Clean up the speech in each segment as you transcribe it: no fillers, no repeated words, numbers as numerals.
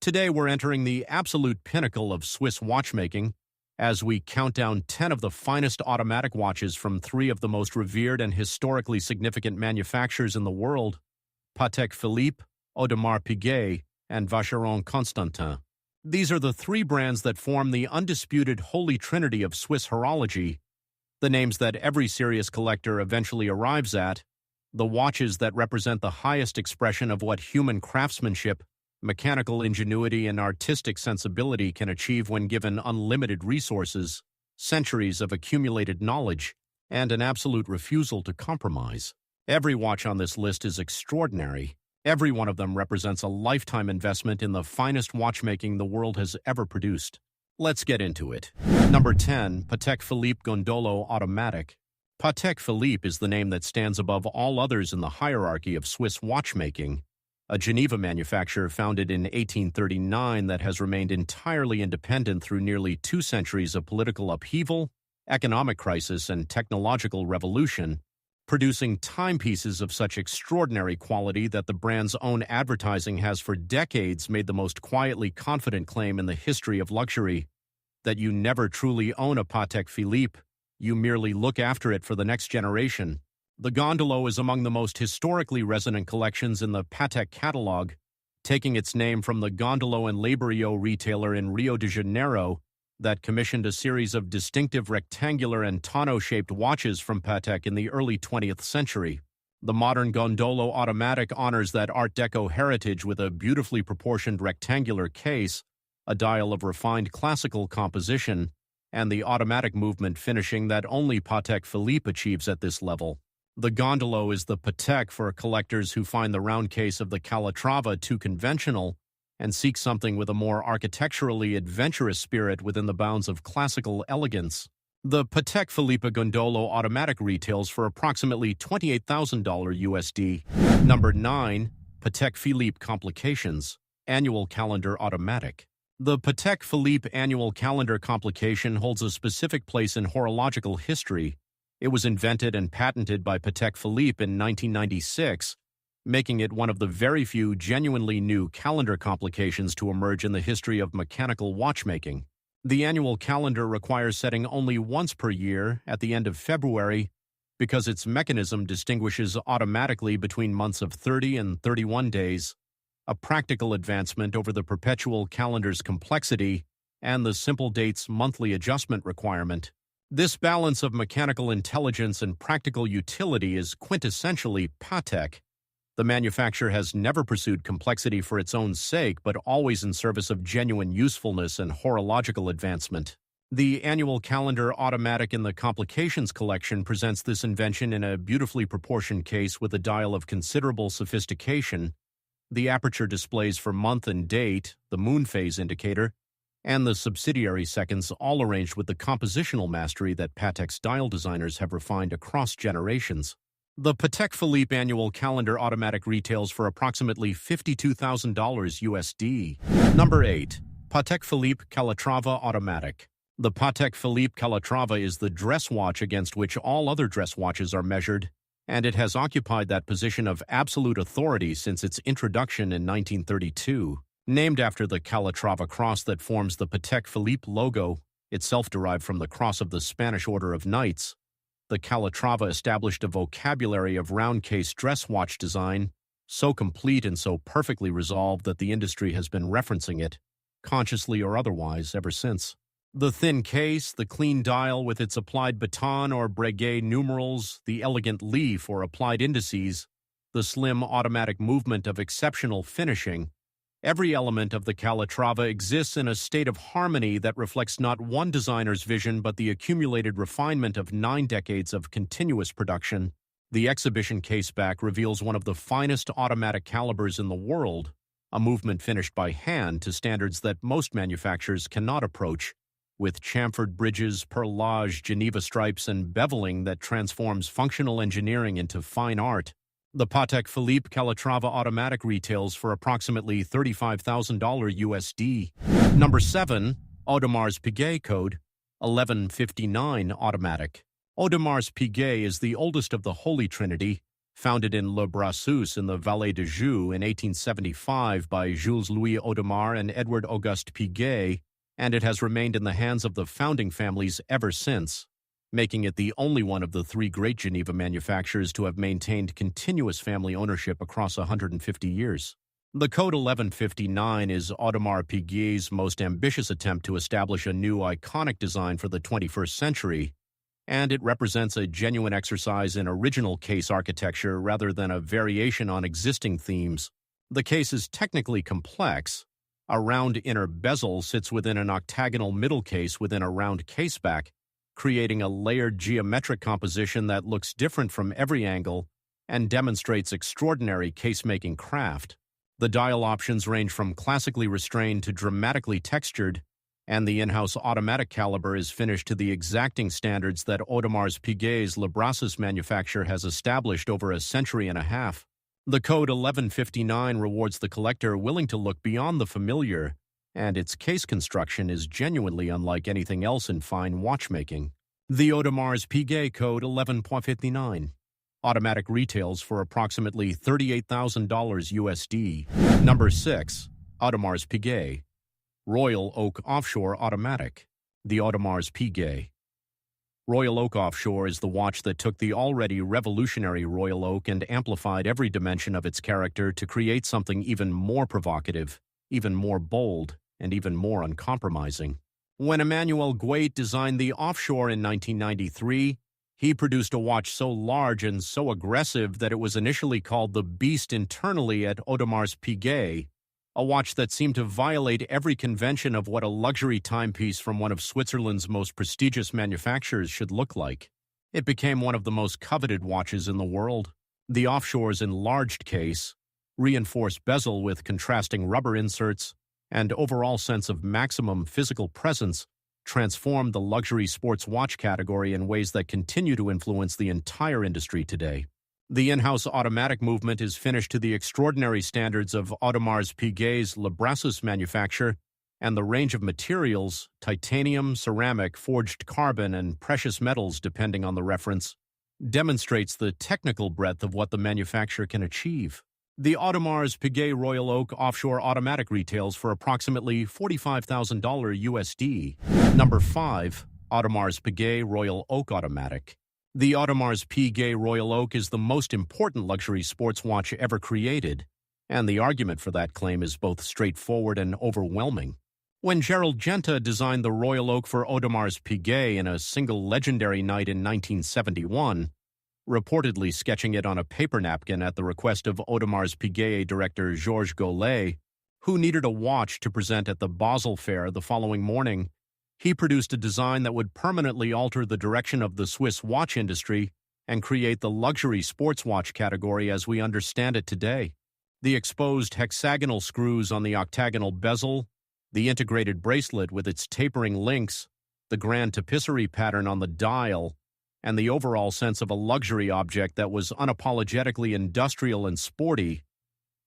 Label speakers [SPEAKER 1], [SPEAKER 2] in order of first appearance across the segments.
[SPEAKER 1] Today we're entering the absolute pinnacle of Swiss watchmaking as we count down 10 of the finest automatic watches from 3 of the most revered and historically significant manufacturers in the world: Patek Philippe, Audemars Piguet, and Vacheron Constantin. These are the 3 brands that form the undisputed Holy Trinity of Swiss horology, the names that every serious collector eventually arrives at, the watches that represent the highest expression of what human craftsmanship, mechanical ingenuity, and artistic sensibility can achieve when given unlimited resources, centuries of accumulated knowledge, and an absolute refusal to compromise. Every watch on this list is extraordinary. Every one of them represents a lifetime investment in the finest watchmaking the world has ever produced. Let's get into it. Number 10. Patek Philippe Gondolo Automatic. Patek Philippe is the name that stands above all others in the hierarchy of Swiss watchmaking, a Geneva manufacturer founded in 1839 that has remained entirely independent through nearly 2 centuries of political upheaval, economic crisis, and technological revolution, producing timepieces of such extraordinary quality that the brand's own advertising has for decades made the most quietly confident claim in the history of luxury, that you never truly own a Patek Philippe, you merely look after it for the next generation. The Gondolo is among the most historically resonant collections in the Patek catalog, taking its name from the Gondolo and Laborio retailer in Rio de Janeiro that commissioned a series of distinctive rectangular and tonneau-shaped watches from Patek in the early 20th century. The modern Gondolo automatic honors that Art Deco heritage with a beautifully proportioned rectangular case, a dial of refined classical composition, and the automatic movement finishing that only Patek Philippe achieves at this level. The Gondolo is the Patek for collectors who find the round case of the Calatrava too conventional and seek something with a more architecturally adventurous spirit within the bounds of classical elegance. The Patek Philippe Gondolo automatic retails for approximately $28,000 USD. Number 9. Patek Philippe Complications Annual Calendar Automatic. The Patek Philippe Annual Calendar Complication holds a specific place in horological history. It was invented and patented by Patek Philippe in 1996, making it one of the very few genuinely new calendar complications to emerge in the history of mechanical watchmaking. The annual calendar requires setting only once per year at the end of February because its mechanism distinguishes automatically between months of 30 and 31 days, a practical advancement over the perpetual calendar's complexity and the simple date's monthly adjustment requirement. This balance of mechanical intelligence and practical utility is quintessentially Patek. The manufacturer has never pursued complexity for its own sake, but always in service of genuine usefulness and horological advancement. The annual calendar automatic in the Complications collection presents this invention in a beautifully proportioned case with a dial of considerable sophistication, the aperture displays for month and date, the moon phase indicator, and the subsidiary seconds, all arranged with the compositional mastery that Patek's dial designers have refined across generations. The Patek Philippe Annual Calendar Automatic retails for approximately $52,000 USD. Number 8. Patek Philippe Calatrava Automatic. The Patek Philippe Calatrava is the dress watch against which all other dress watches are measured, and it has occupied that position of absolute authority since its introduction in 1932. Named after the Calatrava cross that forms the Patek Philippe logo, itself derived from the cross of the Spanish Order of Knights, the Calatrava established a vocabulary of round-case dress watch design, so complete and so perfectly resolved that the industry has been referencing it, consciously or otherwise, ever since. The thin case, the clean dial with its applied baton or breguet numerals, the elegant leaf or applied indices, the slim automatic movement of exceptional finishing, every element of the Calatrava exists in a state of harmony that reflects not one designer's vision but the accumulated refinement of 9 decades of continuous production. The exhibition caseback reveals one of the finest automatic calibers in the world, a movement finished by hand to standards that most manufacturers cannot approach, with chamfered bridges, perlage, Geneva stripes, and beveling that transforms functional engineering into fine art. The Patek Philippe Calatrava automatic retails for approximately $35,000 USD. Number 7. Audemars Piguet Code 1159 Automatic. Audemars Piguet is the oldest of the Holy Trinity, Founded in Le Brassus in the Vallée de Joux in 1875 by Jules-Louis Audemars and Edward Auguste Piguet, and it has remained in the hands of the founding families ever since, making it the only one of the three great Geneva manufacturers to have maintained continuous family ownership across 150 years. The Code 1159 is Audemars Piguet's most ambitious attempt to establish a new iconic design for the 21st century, and it represents a genuine exercise in original case architecture rather than a variation on existing themes. The case is technically complex. A round inner bezel sits within an octagonal middle case within a round caseback, creating a layered geometric composition that looks different from every angle and demonstrates extraordinary case-making craft. The dial options range from classically restrained to dramatically textured, and the in-house automatic caliber is finished to the exacting standards that Audemars Piguet's Le Brassus manufacture has established over a century and a half. The Code 1159 rewards the collector willing to look beyond the familiar, and its case construction is genuinely unlike anything else in fine watchmaking. The Audemars Piguet Code 11.59. Automatic retails for approximately $38,000 USD. Number 6. Audemars Piguet Royal Oak Offshore Automatic. The Audemars Piguet Royal Oak Offshore is the watch that took the already revolutionary Royal Oak and amplified every dimension of its character to create something even more provocative, even more bold, and even more uncompromising. When Emmanuel Guait designed the Offshore in 1993, he produced a watch so large and so aggressive that it was initially called the Beast internally at Audemars Piguet, a watch that seemed to violate every convention of what a luxury timepiece from one of Switzerland's most prestigious manufacturers should look like. It became one of the most coveted watches in the world. The Offshore's enlarged case, reinforced bezel with contrasting rubber inserts, and overall sense of maximum physical presence transformed the luxury sports watch category in ways that continue to influence the entire industry today. The in-house automatic movement is finished to the extraordinary standards of Audemars Piguet's Le Brassus manufacture, and the range of materials, titanium, ceramic, forged carbon, and precious metals depending on the reference, demonstrates the technical breadth of what the manufacturer can achieve. The Audemars Piguet Royal Oak Offshore Automatic retails for approximately $45,000 USD. Number 5. Audemars Piguet Royal Oak Automatic. The Audemars Piguet Royal Oak is the most important luxury sports watch ever created, and the argument for that claim is both straightforward and overwhelming. When Gerald Genta designed the Royal Oak for Audemars Piguet in a single legendary night in 1971, reportedly sketching it on a paper napkin at the request of Audemars Piguet director Georges Gollet, who needed a watch to present at the Basel Fair the following morning, he produced a design that would permanently alter the direction of the Swiss watch industry and create the luxury sports watch category as we understand it today. The exposed hexagonal screws on the octagonal bezel, the integrated bracelet with its tapering links, the grand tapisserie pattern on the dial, and the overall sense of a luxury object that was unapologetically industrial and sporty,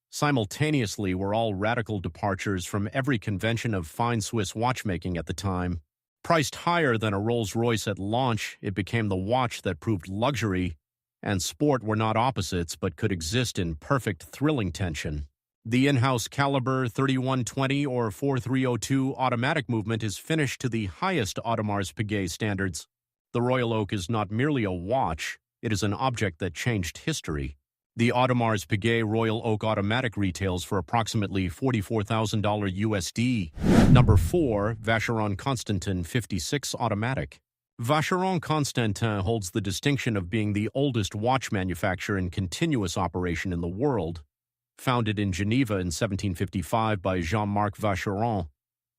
[SPEAKER 1] simultaneously were all radical departures from every convention of fine Swiss watchmaking at the time. Priced higher than a Rolls-Royce at launch, it became the watch that proved luxury and sport were not opposites but could exist in perfect thrilling tension. The in-house caliber 3120 or 4302 automatic movement is finished to the highest Audemars Piguet standards. The Royal Oak is not merely a watch, it is an object that changed history. The Audemars Piguet Royal Oak Automatic retails for approximately $44,000 USD. Number 4. Vacheron Constantin Fiftysix Automatic. Vacheron Constantin holds the distinction of being the oldest watch manufacturer in continuous operation in the world. Founded in Geneva in 1755 by Jean-Marc Vacheron,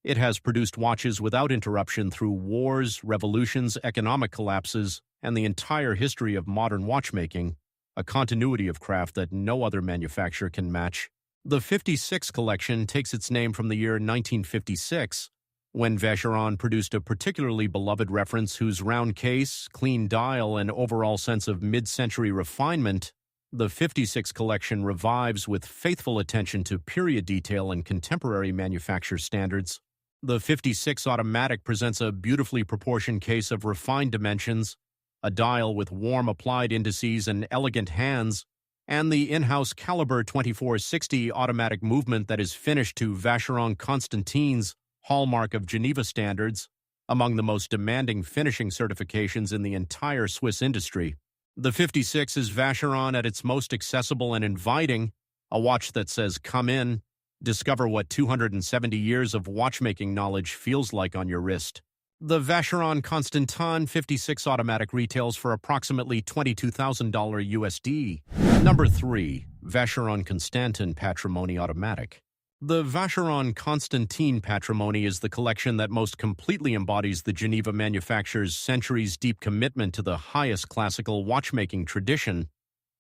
[SPEAKER 1] it has produced watches without interruption through wars, revolutions, economic collapses, and the entire history of modern watchmaking, a continuity of craft that no other manufacturer can match. The 56 collection takes its name from the year 1956, when Vacheron produced a particularly beloved reference whose round case, clean dial, and overall sense of mid-century refinement, the 56 collection revives with faithful attention to period detail and contemporary manufacture standards. The 56 Automatic presents a beautifully proportioned case of refined dimensions, a dial with warm applied indices and elegant hands, and the in-house Caliber 2460 automatic movement that is finished to Vacheron Constantin's hallmark of Geneva standards, among the most demanding finishing certifications in the entire Swiss industry. The 56 is Vacheron at its most accessible and inviting, a watch that says, "Come in, discover what 270 years of watchmaking knowledge feels like on your wrist." The Vacheron Constantin Fiftysix automatic retails for approximately $22,000 USD. Number 3. Vacheron Constantin Patrimony Automatic. The Vacheron Constantin Patrimony is the collection that most completely embodies the Geneva manufacturer's centuries-deep commitment to the highest classical watchmaking tradition,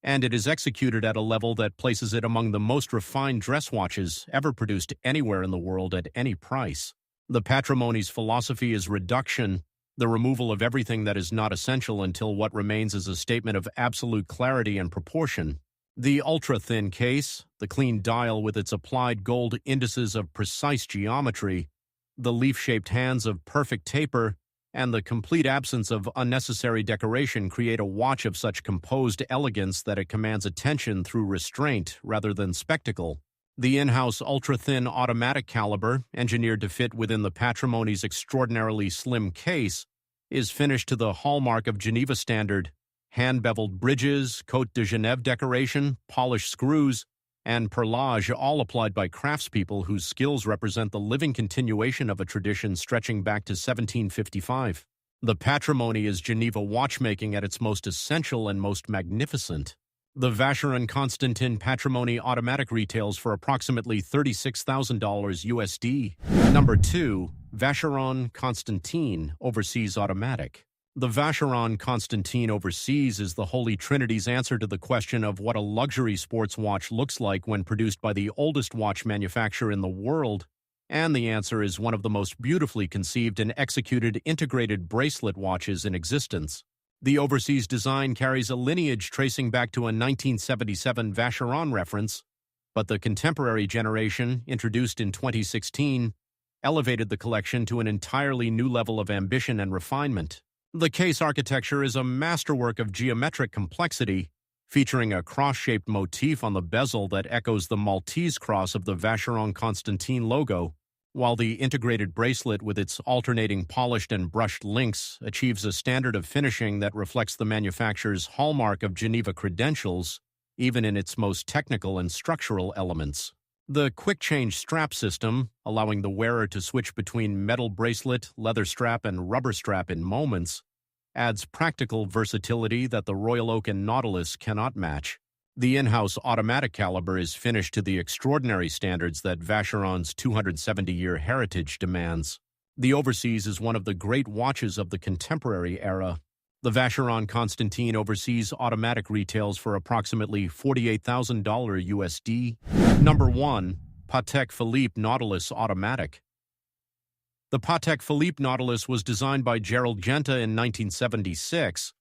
[SPEAKER 1] and it is executed at a level that places it among the most refined dress watches ever produced anywhere in the world at any price. The Patrimony's philosophy is reduction, the removal of everything that is not essential until what remains is a statement of absolute clarity and proportion. The ultra-thin case, the clean dial with its applied gold indices of precise geometry, the leaf-shaped hands of perfect taper, and the complete absence of unnecessary decoration create a watch of such composed elegance that it commands attention through restraint rather than spectacle. The in-house ultra-thin automatic caliber, engineered to fit within the Patrimony's extraordinarily slim case, is finished to the hallmark of Geneva standard. Hand-beveled bridges, Côte de Genève decoration, polished screws, and perlage all applied by craftspeople whose skills represent the living continuation of a tradition stretching back to 1755. The Patrimony is Geneva watchmaking at its most essential and most magnificent. The Vacheron Constantin Patrimony automatic retails for approximately $36,000 USD. Number 2. Vacheron Constantin Overseas Automatic. The Vacheron Constantin Overseas is the Holy Trinity's answer to the question of what a luxury sports watch looks like when produced by the oldest watch manufacturer in the world, and the answer is one of the most beautifully conceived and executed integrated bracelet watches in existence. The Overseas design carries a lineage tracing back to a 1977 Vacheron reference, but the contemporary generation, introduced in 2016, elevated the collection to an entirely new level of ambition and refinement. The case architecture is a masterwork of geometric complexity, featuring a cross-shaped motif on the bezel that echoes the Maltese cross of the Vacheron Constantin logo, while the integrated bracelet with its alternating polished and brushed links achieves a standard of finishing that reflects the manufacturer's hallmark of Geneva credentials, even in its most technical and structural elements. The quick-change strap system, allowing the wearer to switch between metal bracelet, leather strap, and rubber strap in moments, adds practical versatility that the Royal Oak and Nautilus cannot match. The in-house automatic caliber is finished to the extraordinary standards that Vacheron's 270-year heritage demands. The Overseas is one of the great watches of the contemporary era. The Vacheron Constantin Overseas automatic retails for approximately $48,000 USD. Number 1. Patek Philippe Nautilus Automatic. The Patek Philippe Nautilus was designed by Gerald Genta in 1976,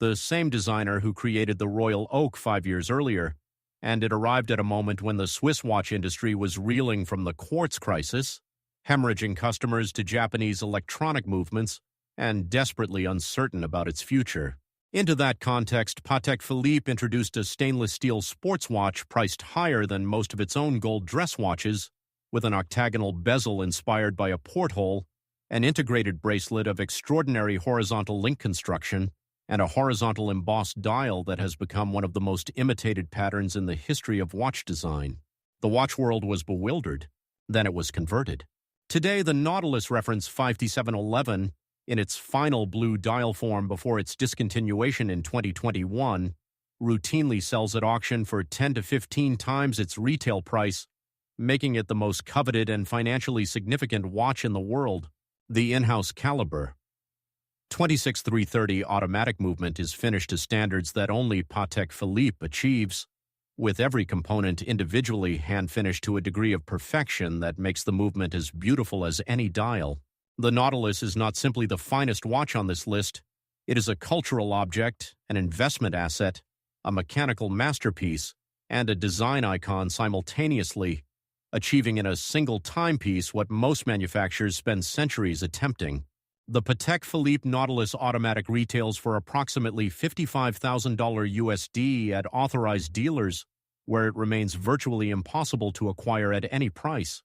[SPEAKER 1] the same designer who created the Royal Oak 5 years earlier, and it arrived at a moment when the Swiss watch industry was reeling from the quartz crisis, hemorrhaging customers to Japanese electronic movements, and desperately uncertain about its future. Into that context, Patek Philippe introduced a stainless steel sports watch priced higher than most of its own gold dress watches, with an octagonal bezel inspired by a porthole, an integrated bracelet of extraordinary horizontal link construction, and a horizontal embossed dial that has become one of the most imitated patterns in the history of watch design. The watch world was bewildered. Then it was converted. Today, the Nautilus reference 5711, in its final blue dial form before its discontinuation in 2021, routinely sells at auction for 10 to 15 times its retail price, making it the most coveted and financially significant watch in the world. The in-house caliber 26330 automatic movement is finished to standards that only Patek Philippe achieves, with every component individually hand-finished to a degree of perfection that makes the movement as beautiful as any dial. The Nautilus is not simply the finest watch on this list, it is a cultural object, an investment asset, a mechanical masterpiece, and a design icon simultaneously, achieving in a single timepiece what most manufacturers spend centuries attempting. The Patek Philippe Nautilus automatic retails for approximately $55,000 USD at authorized dealers, where it remains virtually impossible to acquire at any price.